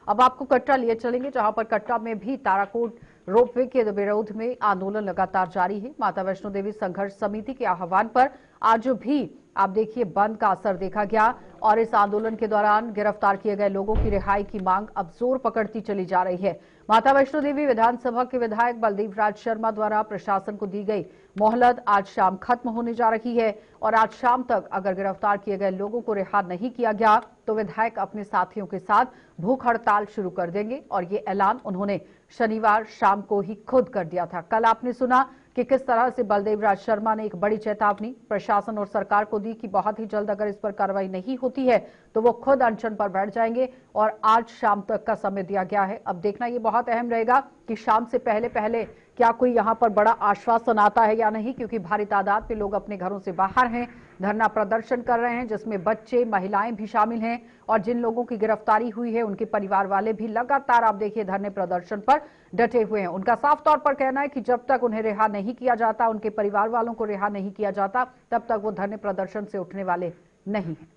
अब आपको कटरा लिए चलेंगे, जहां पर कटरा में भी ताराकोट रोपवे के विरोध में आंदोलन लगातार जारी है। माता वैष्णो देवी संघर्ष समिति के आह्वान पर आज भी आप देखिए बंद का असर देखा गया और इस आंदोलन के दौरान गिरफ्तार किए गए लोगों की रिहाई की मांग अब जोर पकड़ती चली जा रही है। माता वैष्णो देवी विधानसभा के विधायक बलदेव राज शर्मा द्वारा प्रशासन को दी गई मोहलत आज शाम खत्म होने जा रही है और आज शाम तक अगर गिरफ्तार किए गए लोगों को रिहा नहीं किया गया तो विधायक अपने साथियों के साथ भूख हड़ताल शुरू कर देंगे और ये ऐलान उन्होंने शनिवार शाम को ही खुद कर दिया था। कल आपने सुना कि किस तरह से बलदेव राज शर्मा ने एक बड़ी चेतावनी प्रशासन और सरकार को दी कि बहुत ही जल्द अगर इस पर कार्रवाई नहीं होती है तो वो खुद अनशन पर बैठ जाएंगे और आज शाम तक का समय दिया गया है। अब देखना ये बहुत अहम रहेगा कि शाम से पहले पहले क्या कोई यहां पर बड़ा आश्वासन आता है या नहीं, क्योंकि भारी तादाद में लोग अपने घरों से बाहर हैं, धरना प्रदर्शन कर रहे हैं, जिसमें बच्चे महिलाएं भी शामिल हैं और जिन लोगों की गिरफ्तारी हुई है उनके परिवार वाले भी लगातार आप देखिए धरने प्रदर्शन पर डटे हुए हैं। उनका साफ तौर पर कहना है कि जब तक उन्हें रिहा नहीं किया जाता, उनके परिवार वालों को रिहा नहीं किया जाता, तब तक वो धरने प्रदर्शन से उठने वाले नहीं हैं।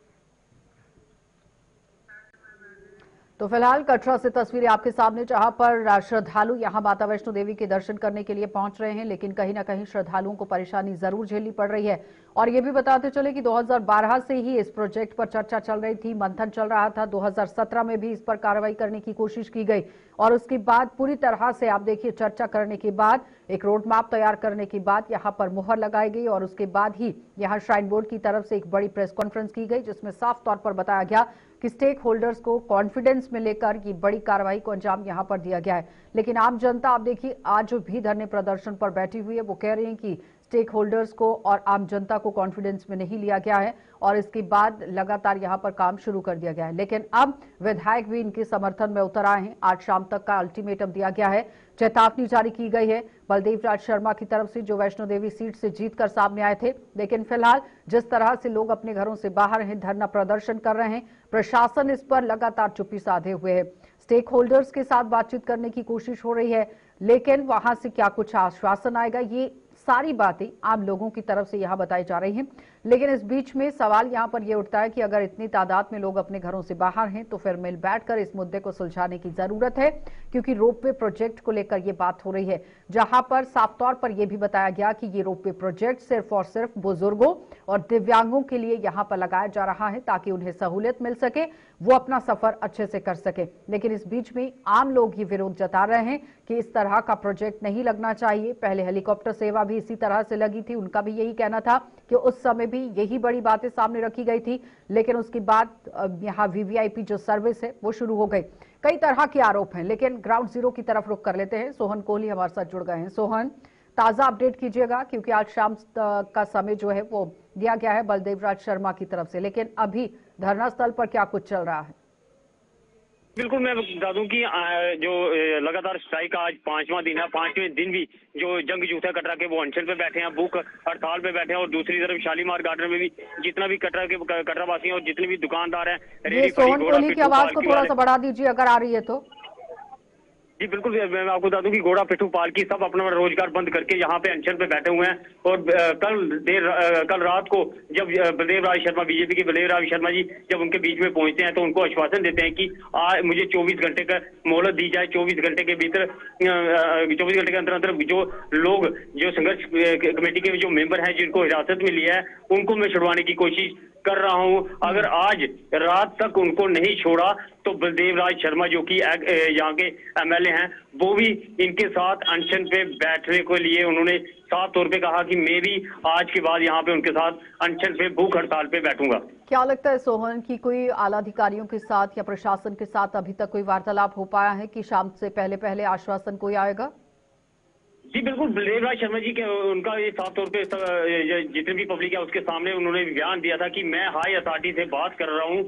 तो फिलहाल कटरा से तस्वीरें आपके सामने, जहां पर श्रद्धालु यहां माता वैष्णो देवी के दर्शन करने के लिए पहुंच रहे हैं, लेकिन कहीं ना कहीं श्रद्धालुओं को परेशानी जरूर झेलनी पड़ रही है। और ये भी बताते चले कि 2012 से ही इस प्रोजेक्ट पर चर्चा चल रही थी, मंथन चल रहा था। 2017 में भी इस पर कार्रवाई करने की कोशिश की गई और उसके बाद पूरी तरह से आप देखिए चर्चा करने के बाद एक रोड मैप तैयार करने के बाद यहाँ पर मुहर लगाई गई और उसके बाद ही यहाँ श्राइन बोर्ड की तरफ से एक बड़ी प्रेस कॉन्फ्रेंस की गई, जिसमें साफ तौर पर बताया गया कि स्टेक होल्डर्स को कॉन्फिडेंस में लेकर ये बड़ी कार्रवाई को अंजाम यहां पर दिया गया है। लेकिन आम जनता आप देखिए आज भी धरने प्रदर्शन पर बैठी हुई है। वो कह रही है कि स्टेक होल्डर्स को और आम जनता को कॉन्फिडेंस में नहीं लिया गया है और इसके बाद लगातार यहां पर काम शुरू कर दिया गया है। लेकिन अब विधायक भी इनके समर्थन में उतर आए हैं। आज शाम तक का अल्टीमेटम दिया गया है, चेतावनी जारी की गई है बलदेव राज शर्मा की तरफ से, जो वैष्णो देवी सीट से जीतकर सामने आए थे। लेकिन फिलहाल जिस तरह से लोग अपने घरों से बाहर हैं, धरना प्रदर्शन कर रहे हैं, प्रशासन इस पर लगातार चुप्पी साधे हुए है। स्टेक होल्डर्स के साथ बातचीत करने की कोशिश हो रही है, लेकिन वहां से क्या कुछ आश्वासन आएगा, ये सारी बातें आम लोगों की तरफ से यहां बताई जा रही हैं। लेकिन इस बीच में सवाल यहां पर यह उठता है कि अगर इतनी तादाद में लोग अपने घरों से बाहर हैं तो फिर मिल बैठकर इस मुद्दे को सुलझाने की जरूरत है, क्योंकि रोपवे प्रोजेक्ट को लेकर यह बात हो रही है, जहां पर साफ तौर पर यह भी बताया गया कि ये रोपवे प्रोजेक्ट सिर्फ और सिर्फ बुजुर्गों और दिव्यांगों के लिए यहां पर लगाया जा रहा है ताकि उन्हें सहूलियत मिल सके, वो अपना सफर अच्छे से कर सके। लेकिन इस बीच में आम लोग ये विरोध जता रहे हैं कि इस तरह का प्रोजेक्ट नहीं लगना चाहिए। पहले हेलीकॉप्टर सेवा भी इसी तरह से लगी थी, उनका भी यही कहना था कि उस समय भी यही बड़ी बातें सामने रखी गई थी, लेकिन उसके बाद यहाँ वीवीआईपी जो सर्विस है वो शुरू हो गई। कई तरह के आरोप हैं, लेकिन ग्राउंड जीरो की तरफ रुख कर लेते हैं। सोहन कोहली हमारे साथ जुड़ गए हैं। सोहन, ताजा अपडेट कीजिएगा, क्योंकि आज शाम का समय जो है वो दिया गया है बलदेव राज शर्मा की तरफ से, लेकिन अभी धरना स्थल पर क्या कुछ चल रहा है? बिल्कुल, मैं बता दूं कि जो लगातार स्ट्राइक का आज 5वां दिन है, 5वें दिन भी जो जंग जूथा कटरा के वो अनशन पे बैठे हैं, भूख हड़ताल पे बैठे हैं। और दूसरी तरफ शालीमार गार्डन में भी जितना भी कटरा वासी और जितने भी दुकानदार हैं, रेडी सोहन कोहली की आवाज को थोड़ा सा बढ़ा दीजिए अगर आ रही है तो। जी बिल्कुल, मैं आपको बता दूं कि घोड़ा पिट्ठू पालकी सब अपना रोजगार बंद करके यहाँ पे अनशन पे बैठे हुए हैं। और कल रात को जब बलदेव राज शर्मा, बीजेपी के बलदेव राज शर्मा जी जब उनके बीच में पहुंचते हैं तो उनको आश्वासन देते हैं कि मुझे 24 घंटे का मोहलत दी जाए। 24 घंटे के भीतर 24 घंटे के अंदर अंदर जो लोग, जो संघर्ष कमेटी के जो मेंबर हैं जिनको हिरासत में लिया है, उनको मैं छुड़वाने की कोशिश कर रहा हूं। अगर आज रात तक उनको नहीं छोड़ा तो बलदेव राज शर्मा जो कि यहाँ के एमएलए हैं, वो भी इनके साथ अनशन पे बैठने के लिए उन्होंने साफ तौर पे कहा कि मैं भी आज के बाद यहाँ पे उनके साथ अनशन पे भूख हड़ताल पे बैठूंगा। क्या लगता है सोहन की कोई आला अधिकारियों के साथ या प्रशासन के साथ अभी तक कोई वार्तालाप हो पाया है कि शाम से पहले पहले आश्वासन कोई आएगा? जी बिल्कुल, बलदेव राज शर्मा जी के उनका ये साफ तौर पे जितने भी पब्लिक है उसके सामने उन्होंने बयान दिया था कि मैं हाई अथॉरिटी से बात कर रहा हूँ,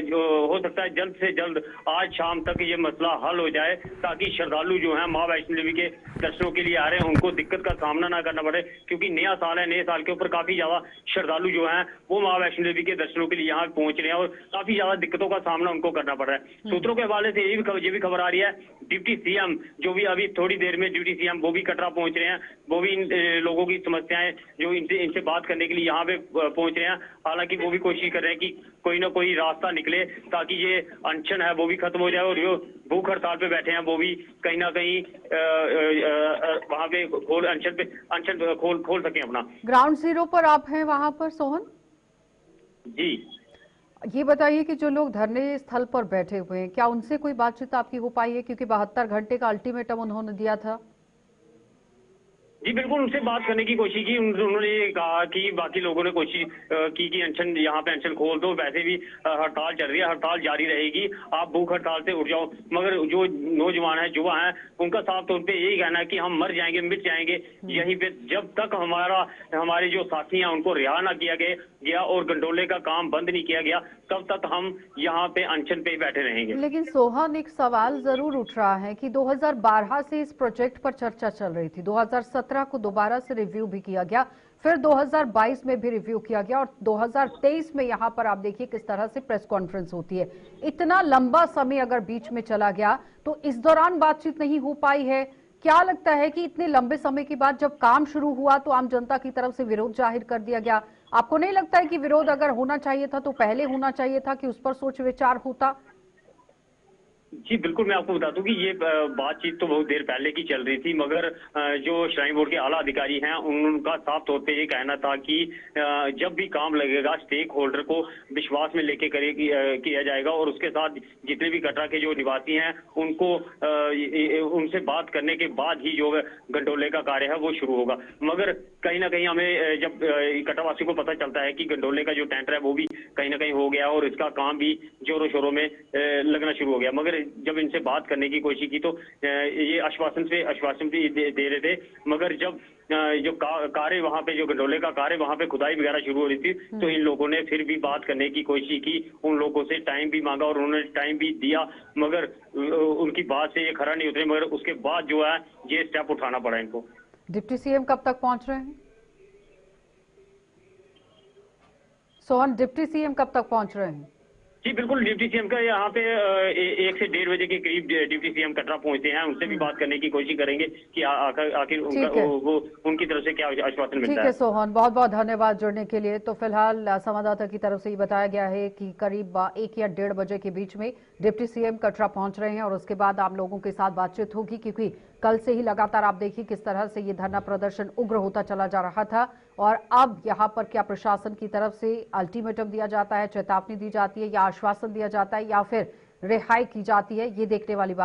जो हो सकता है जल्द से जल्द आज शाम तक ये मसला हल हो जाए, ताकि श्रद्धालु जो हैं मां वैष्णो देवी के दर्शनों के लिए आ रहे हैं उनको दिक्कत का सामना ना करना पड़े। क्योंकि नया साल है, नए साल के ऊपर काफी ज्यादा श्रद्धालु जो हैं वो मां वैष्णो देवी के दर्शनों के लिए यहाँ पहुंच रहे हैं और काफी ज्यादा दिक्कतों का सामना उनको करना पड़ रहा है। सूत्रों के हवाले से ये भी खबर आ रही है, डिप्टी सीएम जो भी अभी थोड़ी देर में डिप्टी सीएम वो भी कटरा पहुंच रहे हैं, वो भी इन लोगों की समस्याएं जो इनसे बात करने के लिए यहाँ पे पहुंच रहे हैं। हालांकि वो भी कोशिश कर रहे हैं कि कोई ना कोई रास्ता रास्ता निकले ताकि ये अनशन है वो भी खत्म हो जाए और जो भूख हड़ताल पे बैठे हैं वो भी कहीं ना कहीं वहां पे अनशन खोल सके अपना। ग्राउंड जीरो पर आप हैं वहां पर सोहन? जी ये बताइए कि जो लोग धरने स्थल पर बैठे हुए हैं, क्या उनसे कोई बातचीत आपकी हो पाई है? क्योंकि 72 घंटे का अल्टीमेटम उन्होंने दिया था। जी बिल्कुल, उनसे बात करने की कोशिश की। उन्होंने ये कहा कि बाकी लोगों ने कोशिश की कि अनशन यहाँ पे अनशन खोल दो, वैसे भी हड़ताल चल रही है, हड़ताल जारी रहेगी, आप भूख हड़ताल से उठ जाओ। मगर जो नौजवान है, युवा है, उनका साफ तौर पे यही कहना है कि हम मर जाएंगे, मिट जाएंगे यहीं पे, जब तक हमारे जो साथी हैं उनको रिहा ना किया गया और गंडोले का काम बंद नहीं किया गया, तब तक हम यहाँ पे अनशन पे ही बैठे रहेंगे। लेकिन सोहन, एक सवाल जरूर उठ रहा है कि 2012 से इस प्रोजेक्ट पर चर्चा चल रही थी, 2017 को दोबारा से रिव्यू भी किया गया, फिर 2022 में भी रिव्यू किया गया और 2023 में यहाँ पर आप देखिए किस तरह से प्रेस कॉन्फ्रेंस होती है। इतना लंबा समय अगर बीच में चला गया तो इस दौरान बातचीत नहीं हो पाई है। क्या लगता है कि इतने लंबे समय के बाद जब काम शुरू हुआ तो आम जनता की तरफ से विरोध जाहिर कर दिया गया? आपको नहीं लगता है कि विरोध अगर होना चाहिए था तो पहले होना चाहिए था, कि उस पर सोच विचार होता? जी बिल्कुल, मैं आपको बता दूं कि ये बातचीत तो बहुत देर पहले की चल रही थी, मगर जो श्राइन बोर्ड के आला अधिकारी हैं उनका साफ तौर पे ये कहना था कि जब भी काम लगेगा स्टेक होल्डर को विश्वास में लेके किया जाएगा और उसके साथ जितने भी कटरा के जो निवासी हैं उनको उनसे बात करने के बाद ही जो गंडोले का कार्य है वो शुरू होगा। मगर कहीं ना कहीं हमें जब कटरावासी को पता चलता है कि गंडोले का जो टेंडर है वो भी कहीं ना कहीं हो गया और इसका काम भी जोरों शोरों में लगना शुरू हो गया, मगर जब इनसे बात करने की कोशिश की तो ये आश्वासन भी दे रहे थे, मगर जब जो कार्य वहां पे जो गंडोले का कार्य वहां पे खुदाई वगैरह शुरू हो रही थी तो इन लोगों ने फिर भी बात करने की कोशिश की, उन लोगों से टाइम भी मांगा और उन्होंने टाइम भी दिया, मगर उनकी बात से ये खरा नहीं उतरे। मगर उसके बाद जो है ये स्टेप उठाना पड़ा इनको। डिप्टी सीएम कब तक पहुंच रहे हैं सोहन? डिप्टी सीएम कब तक पहुंच रहे हैं? जी बिल्कुल, डिप्टी सीएम का यहाँ पे 1 से 1:30 बजे के करीब डिप्टी सीएम कटरा पहुंचते हैं, उनसे भी बात करने की कोशिश करेंगे कि आखिर वो उनकी तरफ से क्या आश्वासन मिलता है। ठीक है सोहन, बहुत बहुत धन्यवाद जुड़ने के लिए। तो फिलहाल संवाददाता की तरफ से ये बताया गया है कि करीब 1 या 1:30 बजे के बीच में डिप्टी सीएम कटरा पहुंच रहे हैं और उसके बाद आम लोगों के साथ बातचीत होगी, क्योंकि कल से ही लगातार आप देखिए किस तरह से ये धरना प्रदर्शन उग्र होता चला जा रहा था और अब यहाँ पर क्या प्रशासन की तरफ से अल्टीमेटम दिया जाता है, चेतावनी दी जाती है या आश्वासन दिया जाता है या फिर रिहाई की जाती है, ये देखने वाली बात